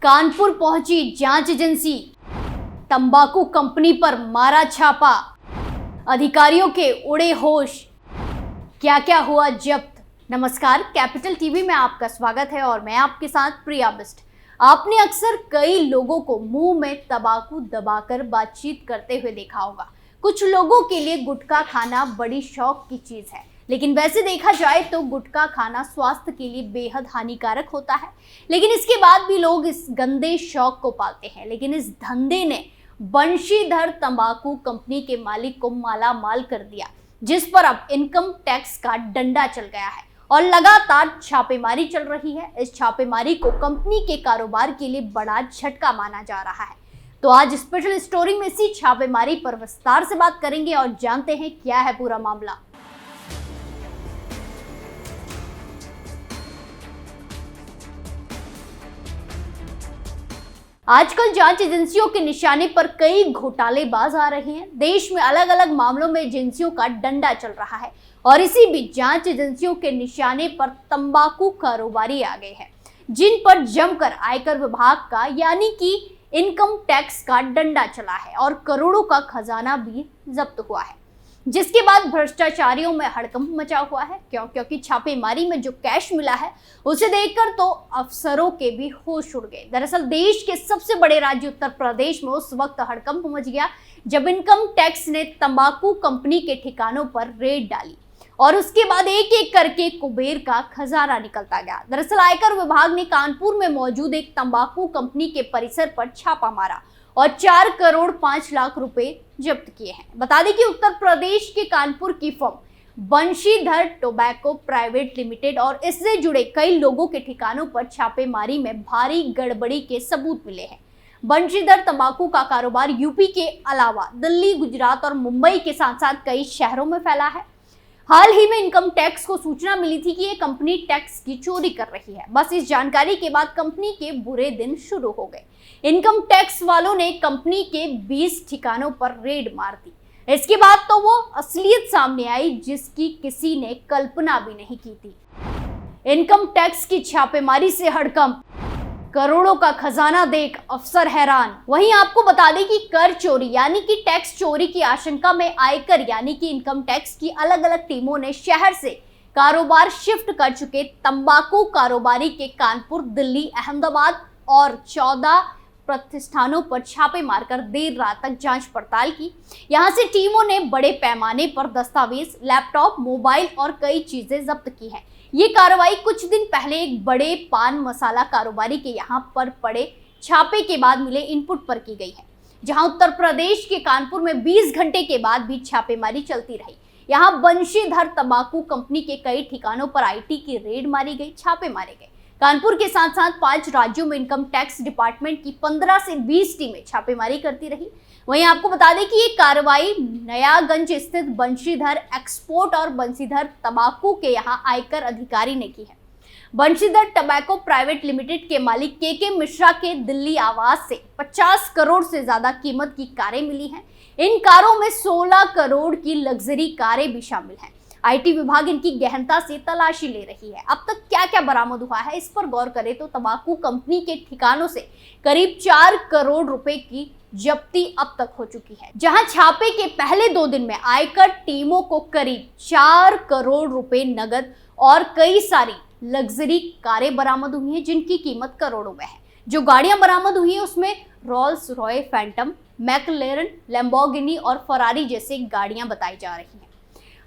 कानपुर पहुंची जांच एजेंसी, तंबाकू कंपनी पर मारा छापा, अधिकारियों के उड़े होश, क्या क्या हुआ जब्त। नमस्कार, कैपिटल टीवी में आपका स्वागत है और मैं आपके साथ प्रिया बिस्ट। आपने अक्सर कई लोगों को मुंह में तंबाकू दबाकर बातचीत करते हुए देखा होगा। कुछ लोगों के लिए गुटखा खाना बड़ी शौक की चीज है, लेकिन वैसे देखा जाए तो गुटखा खाना स्वास्थ्य के लिए बेहद हानिकारक होता है। लेकिन इसके बाद भी लोग इस गंदे शौक को पालते हैं। लेकिन इस धंधे ने बंशीधर तंबाकू कंपनी के मालिक को माला माल कर दिया, जिस पर अब इनकम टैक्स का डंडा चल गया है और लगातार छापेमारी चल रही है। इस छापेमारी को कंपनी के कारोबार के लिए बड़ा झटका माना जा रहा है। तो आज स्पेशल स्टोरी में इसी छापेमारी पर विस्तार से बात करेंगे और जानते हैं क्या है पूरा मामला। आजकल जांच एजेंसियों के निशाने पर कई घोटालेबाज आ रहे हैं। देश में अलग अलग मामलों में एजेंसियों का डंडा चल रहा है और इसी बीच जांच एजेंसियों के निशाने पर तंबाकू कारोबारी आ गए हैं, जिन पर जमकर आयकर विभाग का यानी कि इनकम टैक्स का डंडा चला है और करोड़ों का खजाना भी जब्त हुआ है, जिसके बाद भ्रष्टाचारियों में हड़कंप मचा हुआ है। क्योंकि छापेमारी में जो कैश मिला है उसे देखकर तो अफसरों के भी होश उड़ गए। दरअसल देश के सबसे बड़े राज्य उत्तर प्रदेश में उस वक्त हड़कंप मच गया जब इनकम टैक्स ने तंबाकू कंपनी के ठिकानों पर रेड डाली और उसके बाद एक एक करके कुबेर का खजाना निकलता गया। दरअसल आयकर विभाग ने कानपुर में मौजूद एक तंबाकू कंपनी के परिसर पर छापा मारा और 4 करोड़ 5 लाख रुपए जब्त किए हैं। बता दें कि उत्तर प्रदेश के कानपुर की firm Banshidhar tobacco private limited और इससे जुड़े कई लोगों के ठिकानों पर छापेमारी में भारी गड़बड़ी के सबूत मिले हैं। बंशीधर तंबाकू का कारोबार यूपी के अलावा दिल्ली, गुजरात और मुंबई के साथ साथ कई शहरों में फैला है। हाल ही में इनकम टैक्स को सूचना मिली थी कि ये कंपनी टैक्स की चोरी कर रही है। बस इस जानकारी के बाद कंपनी के बुरे दिन शुरू हो गए। इनकम टैक्स वालों ने कंपनी के 20 ठिकानों पर रेड मार दी। इसके बाद तो वो असलियत सामने आई जिसकी किसी ने कल्पना भी नहीं की थी। इनकम टैक्स की छापेमारी से हड़कंप, करोड़ों का खजाना देख अफसर हैरान। वहीं आपको बता दें कि कर चोरी यानी कि टैक्स चोरी की आशंका में आयकर यानी कि इनकम टैक्स की अलग अलग टीमों ने शहर से कारोबार शिफ्ट कर चुके तंबाकू कारोबारी के कानपुर, दिल्ली, अहमदाबाद और 14 प्रतिष्ठानों पर छापे मारकर देर रात तक जांच पड़ताल की। यहां से टीमों ने बड़े पैमाने पर दस्तावेज, लैपटॉप, मोबाइल और कई चीजें जब्त की हैं। ये कार्रवाई कुछ दिन पहले एक बड़े पान मसाला कारोबारी के यहां पर पड़े छापे के बाद मिले इनपुट पर की गई है, जहां उत्तर प्रदेश के कानपुर में 20 घंटे के बाद भी छापेमारी चलती रही। यहां बंशीधर तंबाकू कंपनी के कई ठिकानों पर आईटी की रेड मारी गई, छापे मारे गए। कानपुर के साथ साथ 5 राज्यों में इनकम टैक्स डिपार्टमेंट की 15 से 20 टीमें छापेमारी करती रही। वहीं आपको बता दें कि ये कार्रवाई नयागंज स्थित बंशीधर एक्सपोर्ट और बंशीधर तंबाकू के यहां आयकर अधिकारी ने की है। बंशीधर टोबैको प्राइवेट लिमिटेड के मालिक के मिश्रा के दिल्ली आवास से 50 करोड़ से ज्यादा कीमत की कारें मिली हैं। इन कारों में 16 करोड़ की लग्जरी कारें भी शामिल हैं। आईटी विभाग इनकी गहनता से तलाशी ले रही है। अब तक क्या क्या बरामद हुआ है, इस पर गौर करें तो तंबाकू कंपनी के ठिकानों से करीब 4 करोड़ रुपए की जब्ती अब तक हो चुकी है, जहां छापे के पहले 2 दिन में आयकर टीमों को करीब 4 करोड़ रुपए नगद और कई सारी लग्जरी कारें बरामद हुई हैं, जिनकी कीमत करोड़ों में है। जो गाड़ियां बरामद हुई है उसमें Rolls Royce Phantom, McLaren, Lamborghini और फरारी जैसे गाड़ियां बताई जा रही हैं।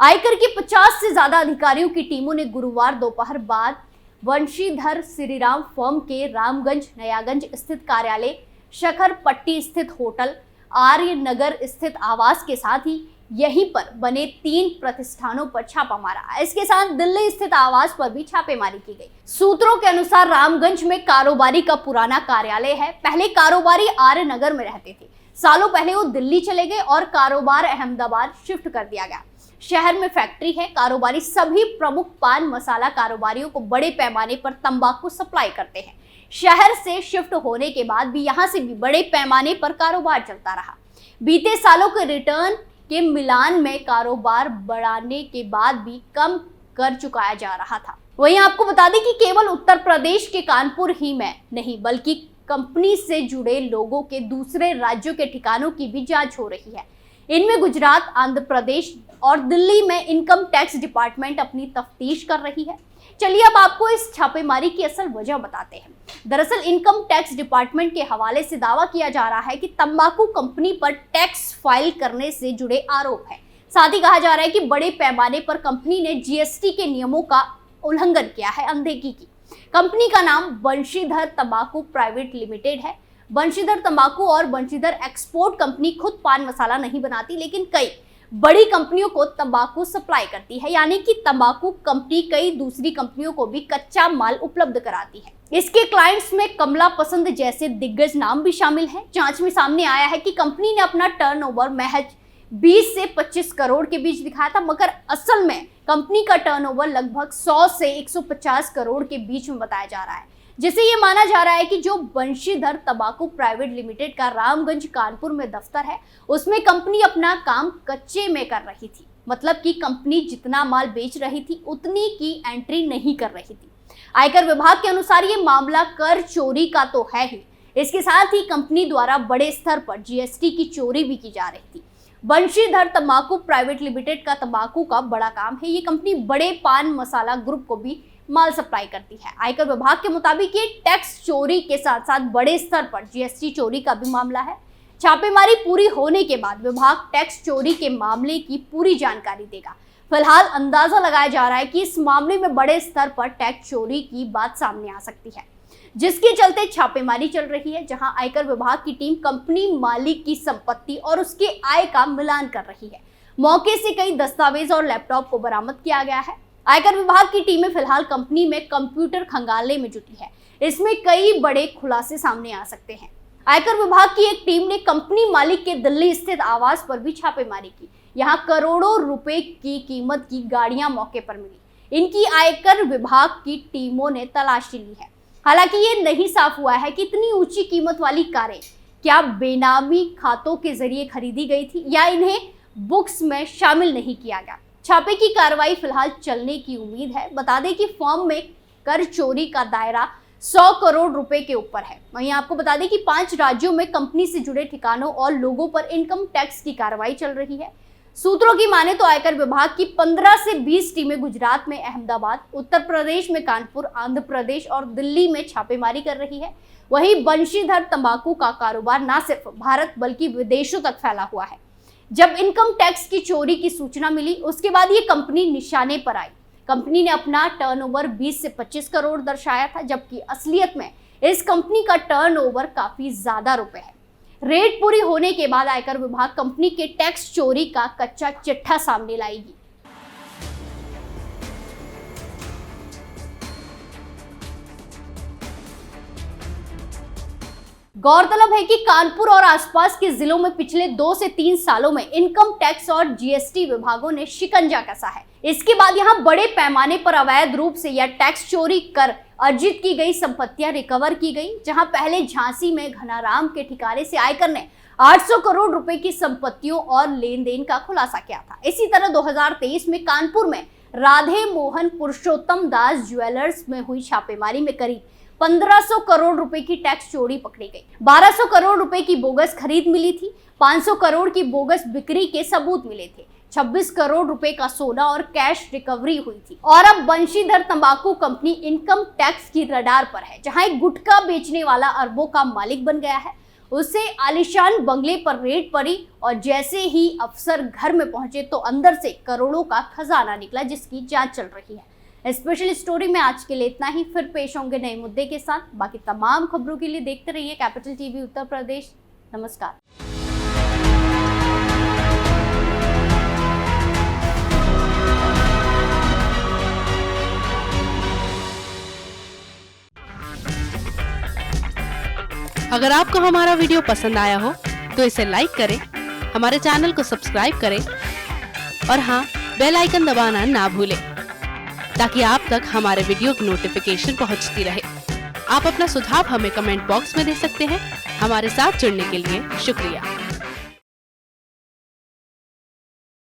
आयकर के 50 से ज्यादा अधिकारियों की टीमों ने गुरुवार दोपहर बाद बंशीधर श्रीराम फर्म के रामगंज, नयागंज स्थित कार्यालय, शखरपट्टी स्थित होटल, आर्य नगर स्थित आवास के साथ ही यहीं पर बने 3 प्रतिष्ठानों पर छापा मारा। इसके साथ दिल्ली स्थित आवास पर भी छापेमारी की गई। सूत्रों के अनुसार रामगंज में कारोबारी का पुराना कार्यालय है। पहले कारोबारी आर्य नगर में रहते थे। सालों पहले वो दिल्ली चले गए और कारोबार अहमदाबाद शिफ्ट कर दिया गया। शहर में फैक्ट्री है। कारोबारी सभी प्रमुख पान मसाला कारोबारियों को बड़े पैमाने पर तंबाकू सप्लाई करते हैं। शहर से शिफ्ट होने के बाद भी यहां से भी बड़े पैमाने पर कारोबार चलता रहा। बीते सालों के रिटर्न के मिलान में कारोबार बढ़ाने के बाद भी कम कर चुकाया जा रहा था। वहीं आपको बता दें कि केवल उत्तर प्रदेश के कानपुर ही में नहीं बल्कि कंपनी से जुड़े लोगों के दूसरे राज्यों के ठिकानों की भी जांच हो रही है। इनमें गुजरात, आंध्र प्रदेश और दिल्ली में इनकम टैक्स डिपार्टमेंट अपनी तफ्तीश कर रही है। चलिए अब आपको इस छापेमारी की असल वजह बताते हैं। दरअसल इनकम टैक्स डिपार्टमेंट के हवाले से दावा किया जा रहा है कि तंबाकू कंपनी पर टैक्स फाइल करने से जुड़े आरोप हैं। साथ ही कहा जा रहा है कि बड़े पैमाने पर कंपनी ने जीएसटी के नियमों का उल्लंघन किया है। अनदेखी की कंपनी का नाम बंशीधर तंबाकू प्राइवेट लिमिटेड है। बंशीधर तंबाकू और बंशीधर एक्सपोर्ट कंपनी खुद पान मसाला नहीं बनाती, लेकिन कई बड़ी कंपनियों को तंबाकू सप्लाई करती है। यानी कि तंबाकू कंपनी कई दूसरी कंपनियों को भी कच्चा माल उपलब्ध कराती है। इसके क्लाइंट्स में कमला पसंद जैसे दिग्गज नाम भी शामिल हैं। जांच में सामने आया है कि कंपनी ने अपना टर्नओवर महज 20 से 25 करोड़ के बीच दिखाया था, मगर असल में कंपनी का टर्नओवर लगभग 100 से 150 करोड़ के बीच में बताया जा रहा है, जिसे ये माना जा रहा है कि जो बंशीधर तंबाकू प्राइवेट लिमिटेड का रामगंज कानपुर में दफ्तर है, उसमें कंपनी अपना काम कच्चे में कर रही थी। मतलब कि कंपनी जितना माल बेच रही थी उतनी की एंट्री नहीं कर रही थी। आयकर विभाग के अनुसार ये मामला कर चोरी का तो है ही, इसके साथ ही कंपनी द्वारा बड़े स्तर पर जीएसटी की चोरी भी की जा रही थी। बंशीधर तंबाकू प्राइवेट लिमिटेड का तंबाकू का बड़ा काम है। ये कंपनी बड़े पान मसाला ग्रुप को भी माल सप्लाई करती है। आयकर विभाग के मुताबिक ये टैक्स चोरी के साथ साथ बड़े स्तर पर जीएसटी चोरी का भी मामला है। छापेमारी पूरी होने के बाद विभाग टैक्स चोरी के मामले की पूरी जानकारी देगा। फिलहाल अंदाजा लगाया जा रहा है कि इस मामले में बड़े स्तर पर टैक्स चोरी की बात सामने आ सकती है, जिसके चलते छापेमारी चल रही है, जहां आयकर विभाग की टीम कंपनी मालिक की संपत्ति और उसके आय का मिलान कर रही है। मौके से कई दस्तावेज और लैपटॉप को बरामद किया गया है। आयकर विभाग की टीमें फिलहाल कंपनी में कंप्यूटर खंगालने में जुटी है। इसमें कई बड़े खुलासे सामने आ सकते हैं। आयकर विभाग की एक टीम ने कंपनी मालिक के दिल्ली स्थित आवास पर भी छापेमारी की। यहां करोड़ों रुपए की कीमत की गाड़ियां मौके पर मिली। इनकी आयकर विभाग की टीमों ने तलाशी ली है। हालांकि ये नहीं साफ हुआ है कि इतनी ऊंची कीमत वाली कारें क्या बेनामी खातों के जरिए खरीदी गई थी या इन्हें बुक्स में शामिल नहीं किया गया। छापे की कार्रवाई फिलहाल चलने की उम्मीद है। बता दें कि फर्म में कर चोरी का दायरा 100 करोड़ रुपए के ऊपर है। वहीं आपको बता दें कि 5 राज्यों में कंपनी से जुड़े ठिकानों और लोगों पर इनकम टैक्स की कार्रवाई चल रही है। सूत्रों की माने तो आयकर विभाग की 15 से 20 टीमें गुजरात में अहमदाबाद, उत्तर प्रदेश में कानपुर, आंध्र प्रदेश और दिल्ली में छापेमारी कर रही है। वहीं बंशीधर तंबाकू का कारोबार न सिर्फ भारत बल्कि विदेशों तक फैला हुआ है। जब इनकम टैक्स की चोरी की सूचना मिली, उसके बाद ये कंपनी निशाने पर आई। कंपनी ने अपना टर्नओवर 20 से 25 करोड़ दर्शाया था, जबकि असलियत में इस कंपनी का टर्नओवर काफी ज्यादा रुपए है। रेड पूरी होने के बाद आयकर विभाग कंपनी के टैक्स चोरी का कच्चा चिट्ठा सामने लाएगी। गौरतलब है कि कानपुर और आसपास के जिलों में पिछले 2 से 3 सालों में इनकम टैक्स और जीएसटी विभागों ने शिकंजा कसा है। इसके बाद यहां बड़े पैमाने पर अवैध रूप से या टैक्स चोरी कर अर्जित की गई संपत्तियां रिकवर की गई। जहां पहले झांसी में घनाराम के ठिकाने से आयकर ने 800 करोड़ रुपए की संपत्तियों और लेन देन का खुलासा किया था। इसी तरह 2023 में कानपुर में राधे मोहन पुरुषोत्तम दास ज्वेलर्स में हुई छापेमारी में करीब 1500 करोड़ रुपए की टैक्स चोरी पकड़ी गई। 1200 करोड़ रुपए की बोगस खरीद मिली थी। 500 करोड़ की बोगस बिक्री के सबूत मिले थे। 26 करोड़ रुपए का सोना और कैश रिकवरी हुई थी। और अब बंशीधर तंबाकू कंपनी इनकम टैक्स की रडार पर है। जहां एक गुटखा बेचने वाला अरबों का मालिक बन गया है, उसे आलीशान बंगले पर रेड पड़ी और जैसे ही अफसर घर में पहुंचे तो अंदर से करोड़ों का खजाना निकला, जिसकी जांच चल रही है। स्पेशल स्टोरी में आज के लिए इतना ही। फिर पेश होंगे नए मुद्दे के साथ। बाकी तमाम खबरों के लिए देखते रहिए कैपिटल टीवी उत्तर प्रदेश। नमस्कार। अगर आपको हमारा वीडियो पसंद आया हो तो इसे लाइक करें, हमारे चैनल को सब्सक्राइब करें और हाँ, बेल आइकन दबाना ना भूलें ताकि आप तक हमारे वीडियो की नोटिफिकेशन पहुंचती रहे। आप अपना सुझाव हमें कमेंट बॉक्स में दे सकते हैं। हमारे साथ जुड़ने के लिए शुक्रिया।